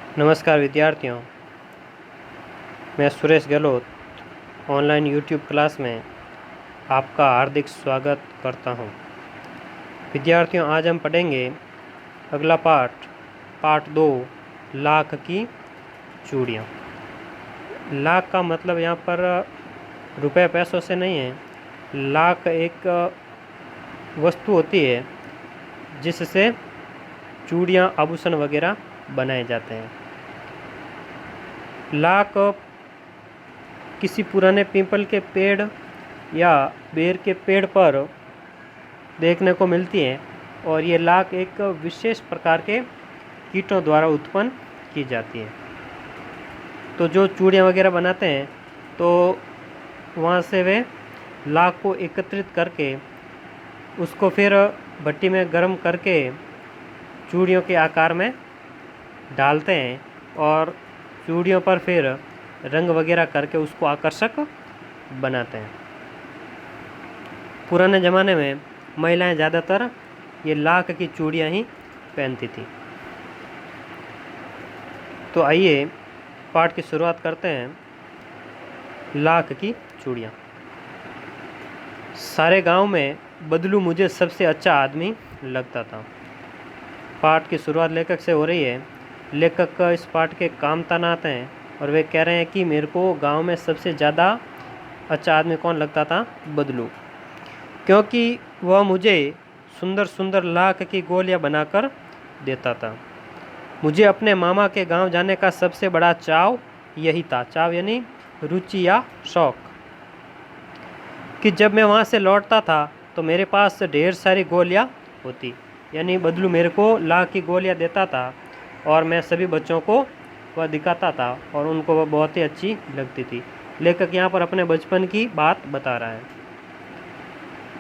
नमस्कार विद्यार्थियों, मैं Suresh Gehlot online YouTube class में आपका हार्दिक स्वागत करता हूं। विद्यार्थियों, आज हम पढ़ेंगे अगला पार्ट 2 लाख की चूड़ियाँ। लाख का मतलब यहाँ पर रुपए पैसों से नहीं है। लाख एक वस्तु होती है जिससे चूड़ियाँ आभूषण वगैरह बनाए जाते हैं। लाख किसी पुराने पीपल के पेड़ या बेर के पेड़ पर देखने को मिलती है और ये लाख एक विशेष प्रकार के कीटों द्वारा उत्पन्न की जाती है। तो जो चूड़ियाँ वगैरह बनाते हैं तो वहाँ से वे लाख को एकत्रित करके उसको फिर भट्टी में गर्म करके चूड़ियों के आकार में डालते हैं और चूड़ियों पर फिर रंग वगैरह करके उसको आकर्षक बनाते हैं। पुराने ज़माने में महिलाएं ज़्यादातर ये लाख की चूड़ियाँ ही पहनती थी। तो आइए पाठ की शुरुआत करते हैं। लाख की चूड़ियाँ। सारे गांव में बदलू मुझे सबसे अच्छा आदमी लगता था। पाठ की शुरुआत लेखक से हो रही है। लेखक इस पाठ के काम तनात हैं और वे कह रहे हैं कि मेरे को गांव में सबसे ज़्यादा अच्छा आदमी कौन लगता था? बदलू, क्योंकि वह मुझे सुंदर सुंदर लाख की गोलियां बनाकर देता था। मुझे अपने मामा के गांव जाने का सबसे बड़ा चाव यही था। चाव यानी रुचि या शौक, कि जब मैं वहाँ से लौटता था तो मेरे पास ढेर सारी गोलियां होती। यानी बदलू मेरे को लाख की गोलियां देता था और मैं सभी बच्चों को वह दिखाता था और उनको वह बहुत ही अच्छी लगती थी। लेखक यहाँ पर अपने बचपन की बात बता रहा है।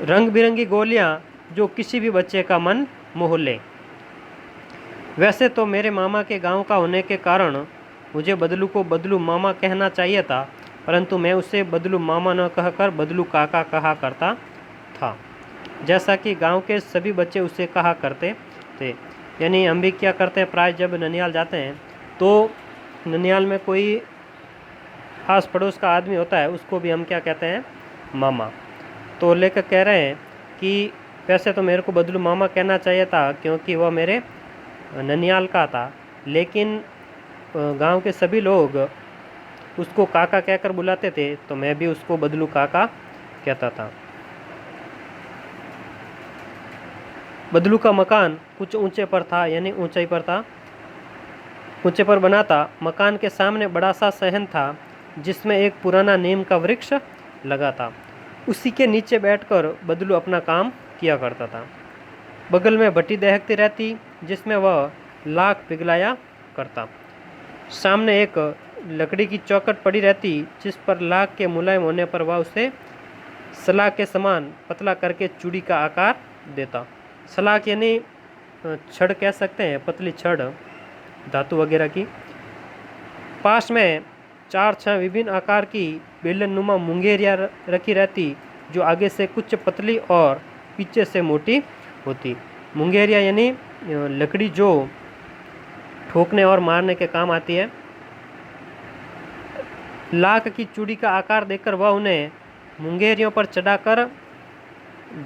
रंग बिरंगी गोलियाँ जो किसी भी बच्चे का मन मोह ले। वैसे तो मेरे मामा के गांव का होने के कारण मुझे बदलू को बदलू मामा कहना चाहिए था, परंतु मैं उसे बदलू मामा न कहकर बदलू काका कहा करता था, जैसा कि गांव के सभी बच्चे उसे कहा करते थे। यानी हम भी क्या करते हैं, प्राय जब ननिहाल जाते हैं तो ननिहाल में कोई आस पड़ोस का आदमी होता है, उसको भी हम क्या कहते हैं? मामा। तो लेकर कह रहे हैं कि वैसे तो मेरे को बदलू मामा कहना चाहिए था क्योंकि वह मेरे ननिहाल का था, लेकिन गांव के सभी लोग उसको काका कहकर बुलाते थे, तो मैं भी उसको बदलू काका कहता था। बदलू का मकान कुछ ऊंचे पर था, यानी ऊंचाई पर था, ऊंचे पर बना था। मकान के सामने बड़ा सा सहन था जिसमें एक पुराना नीम का वृक्ष लगा था। उसी के नीचे बैठकर बदलू अपना काम किया करता था। बगल में भट्टी दहकती रहती जिसमें वह लाख पिघलाया करता। सामने एक लकड़ी की चौखट पड़ी रहती जिस पर लाख के मुलायम होने पर वह उसे सलाख के समान पतला करके चूड़ी का आकार देता। सलाख यानी छड़ कह सकते हैं, पतली छड़ धातु वगैरह की। पास में 4-6 विभिन्न आकार की बेलन नुमा मुंगेरियाँ रखी रहती जो आगे से कुछ पतली और पीछे से मोटी होती। मुंगेरियाँ यानी लकड़ी जो ठोकने और मारने के काम आती है। लाख की चूड़ी का आकार देखकर वह उन्हें मुंगेरियों पर चढ़ाकर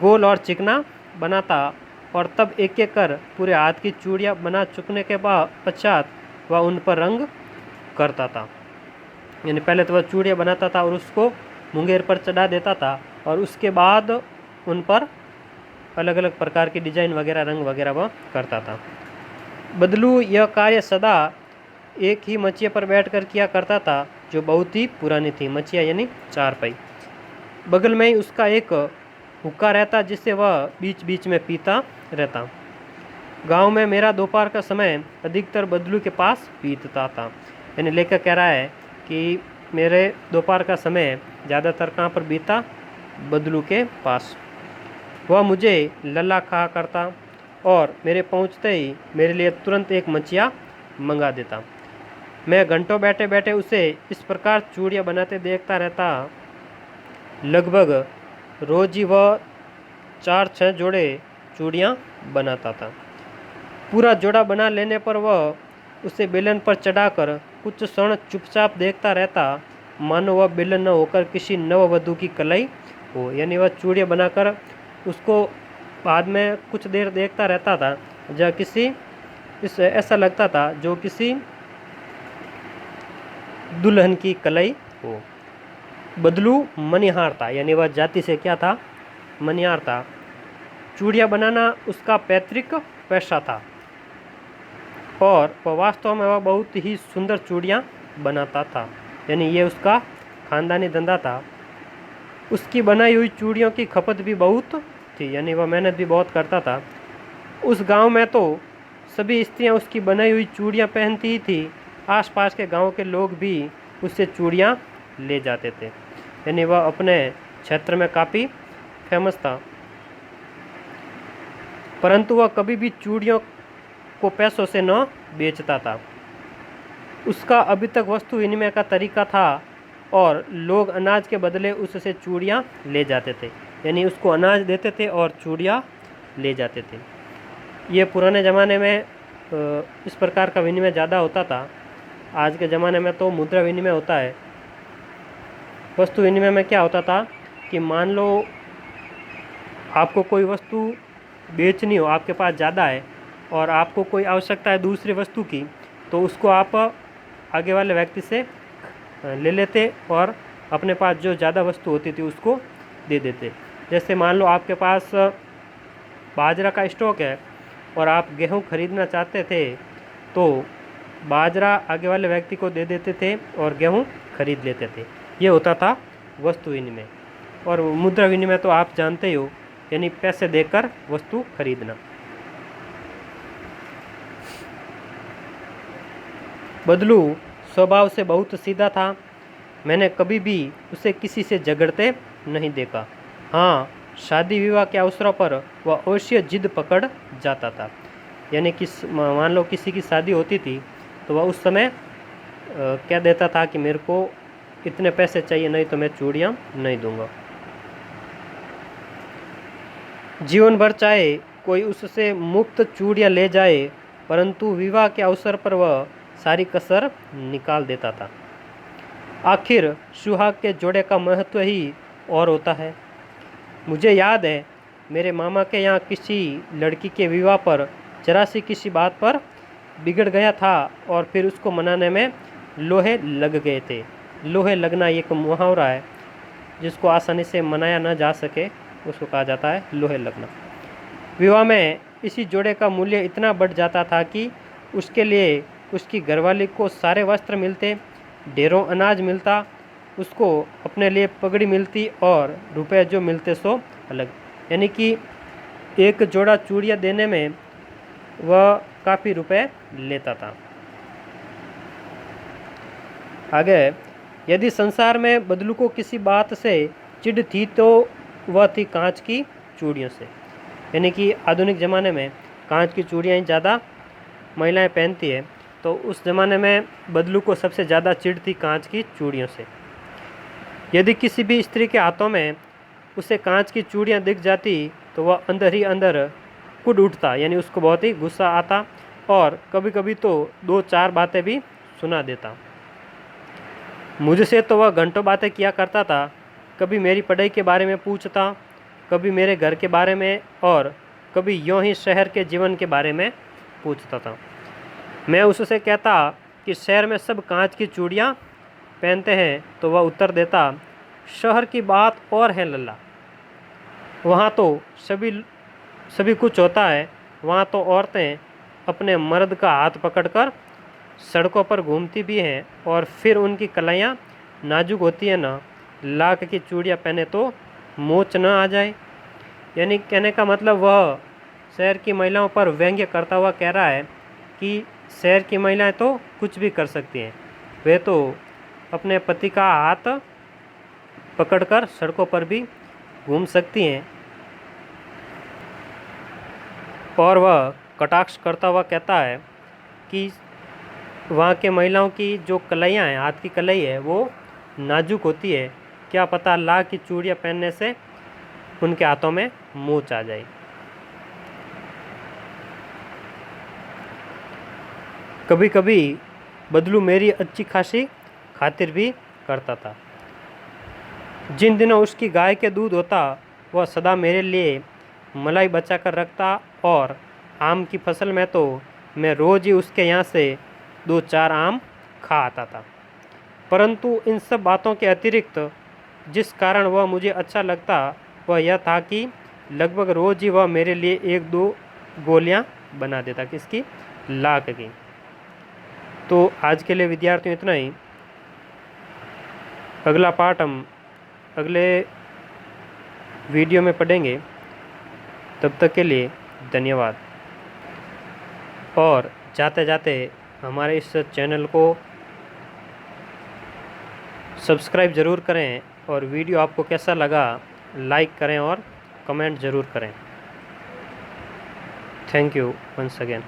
गोल और चिकना बनाता और तब एक एक कर पूरे हाथ की चूड़ियाँ बना चुकने के पश्चात वह उन पर रंग करता था। यानी पहले तो वह चूड़ियाँ बनाता था और उसको मुंगेर पर चढ़ा देता था और उसके बाद उन पर अलग अलग प्रकार की डिजाइन वगैरह रंग वगैरह वह करता था। बदलू यह कार्य सदा एक ही मचिया पर बैठकर किया करता था जो बहुत ही पुरानी थी। मचिया यानी चारपाई। बगल में ही उसका एक हुक्का रहता जिससे वह बीच बीच में पीता रहता। गांव में मेरा दोपहर का समय अधिकतर बदलू के पास बीतता था। यानी लेखक कह रहा है कि मेरे दोपहर का समय ज़्यादातर कहाँ पर बीता? बदलू के पास। वह मुझे लल्ला कहा करता और मेरे पहुँचते ही मेरे लिए तुरंत एक मचिया मंगा देता। मैं घंटों बैठे बैठे उसे इस प्रकार चूड़ियाँ बनाते देखता रहता। लगभग रोज ही वह 4-6 जोड़े चूड़ियाँ बनाता था। पूरा जोड़ा बना लेने पर वह उसे बेलन पर चढ़ाकर कुछ क्षण चुपचाप देखता रहता, मानो वह बेलन न होकर किसी नववधू की कलाई हो। यानी वह चूड़ियाँ बनाकर उसको बाद में कुछ देर देखता रहता था, जब ऐसा लगता था जो किसी दुल्हन की कलाई हो। बदलू मनिहार था, यानी वह जाति से क्या था? मनिहार था। चूड़ियाँ बनाना उसका पैतृक पेशा था और वास्तव में वह बहुत ही सुंदर चूड़ियाँ बनाता था, यानी ये उसका खानदानी धंधा था। उसकी बनाई हुई चूड़ियों की खपत भी बहुत थी, यानी वह मेहनत भी बहुत करता था। उस गांव में तो सभी स्त्रियां उसकी बनाई हुई चूड़ियाँ पहनती ही थी। आसपास के गांव के लोग भी उससे चूड़ियाँ ले जाते थे, यानी वह अपने क्षेत्र में काफ़ी फेमस था। परंतु वह कभी भी चूड़ियों को पैसों से न बेचता था। उसका अभी तक वस्तु विनिमय का तरीका था और लोग अनाज के बदले उससे चूड़ियाँ ले जाते थे, यानी उसको अनाज देते थे और चूड़ियाँ ले जाते थे। ये पुराने ज़माने में इस प्रकार का विनिमय ज़्यादा होता था। आज के ज़माने में तो मुद्रा विनिमय होता है। वस्तु विनिमय में क्या होता था कि मान लो आपको कोई वस्तु बेचनी हो, आपके पास ज़्यादा है और आपको कोई आवश्यकता है दूसरी वस्तु की, तो उसको आप आगे वाले व्यक्ति से ले लेते और अपने पास जो ज़्यादा वस्तु होती थी उसको दे देते। जैसे मान लो आपके पास बाजरा का स्टॉक है और आप गेहूँ खरीदना चाहते थे, तो बाजरा आगे वाले व्यक्ति को दे देते थे और गेहूँ खरीद लेते थे। ये होता था वस्तु विनिमय। और मुद्रा विनिमय तो आप जानते ही हो, यानी पैसे देकर वस्तु खरीदना। बदलू स्वभाव से बहुत सीधा था। मैंने कभी भी उसे किसी से झगड़ते नहीं देखा। हाँ, शादी विवाह के अवसरों पर वह अवश्य जिद पकड़ जाता था। यानी कि मान लो किसी की शादी होती थी तो वह उस समय कह देता था कि मेरे को इतने पैसे चाहिए, नहीं तो मैं चूड़ियाँ नहीं दूंगा। जीवन भर चाहे कोई उससे मुफ्त चूड़ियाँ ले जाए, परंतु विवाह के अवसर पर वह सारी कसर निकाल देता था। आखिर सुहाग के जोड़े का महत्व ही और होता है। मुझे याद है मेरे मामा के यहाँ किसी लड़की के विवाह पर जरा सी किसी बात पर बिगड़ गया था और फिर उसको मनाने में लोहे लग गए थे। लोहे लगना एक मुहावरा है, जिसको आसानी से मनाया न जा सके उसको कहा जाता है लोहे लगना। विवाह में इसी जोड़े का मूल्य इतना बढ़ जाता था कि उसके लिए उसकी घरवाली को सारे वस्त्र मिलते, ढेरों अनाज मिलता, उसको अपने लिए पगड़ी मिलती और रुपए जो मिलते सो अलग। यानी कि एक जोड़ा चूड़ियाँ देने में वह काफ़ी रुपए लेता था। आगे, यदि संसार में बदलू को किसी बात से चिढ़ थी तो वह थी कांच की चूड़ियों से। यानी कि आधुनिक ज़माने में कांच की चूड़ियाँ ही ज़्यादा महिलाएं पहनती है, तो उस ज़माने में बदलू को सबसे ज़्यादा चिढ़ थी कांच की चूड़ियों से। यदि किसी भी स्त्री के हाथों में उसे कांच की चूड़ियाँ दिख जाती तो वह अंदर ही अंदर कुढ़ उठता, यानी उसको बहुत ही गुस्सा आता और कभी कभी तो 2-4 बातें भी सुना देता। मुझसे तो वह घंटों बातें किया करता था। कभी मेरी पढ़ाई के बारे में पूछता, कभी मेरे घर के बारे में और कभी यूँ ही शहर के जीवन के बारे में पूछता था। मैं उससे कहता कि शहर में सब कांच की चूड़ियाँ पहनते हैं, तो वह उत्तर देता, शहर की बात और है लल्ला, वहाँ तो सभी कुछ होता है। वहाँ तो औरतें अपने मर्द का हाथ पकड़कर सड़कों पर घूमती भी हैं और फिर उनकी कलाइयाँ नाजुक होती है ना, लाख की चूड़ियाँ पहने तो मोच न आ जाए। यानी कहने का मतलब वह शहर की महिलाओं पर व्यंग्य करता हुआ कह रहा है कि शहर की महिलाएं तो कुछ भी कर सकती हैं, वे तो अपने पति का हाथ पकड़कर सड़कों पर भी घूम सकती हैं। और वह कटाक्ष करता हुआ कहता है कि वहाँ के महिलाओं की जो कलाइयाँ हैं, हाथ की कलाई है, वो नाजुक होती है, क्या पता लाख की चूड़ियाँ पहनने से उनके हाथों में मोच आ जाए। कभी कभी बदलू मेरी अच्छी खासी खातिर भी करता था। जिन दिनों उसकी गाय के दूध होता वह सदा मेरे लिए मलाई बचा कर रखता, और आम की फसल में तो मैं रोज़ ही उसके यहाँ से 2-4 आम खा आता था। परंतु इन सब बातों के अतिरिक्त जिस कारण वह मुझे अच्छा लगता वह यह था कि लगभग रोज़ ही वह मेरे लिए 1-2 गोलियां बना देता, किसकी, लाख की। तो आज के लिए विद्यार्थियों इतना ही। अगला पार्ट हम अगले वीडियो में पढ़ेंगे। तब तक के लिए धन्यवाद। और जाते जाते हमारे इस चैनल को सब्सक्राइब ज़रूर करें, और वीडियो आपको कैसा लगा लाइक करें और कमेंट ज़रूर करें। Thank you once again.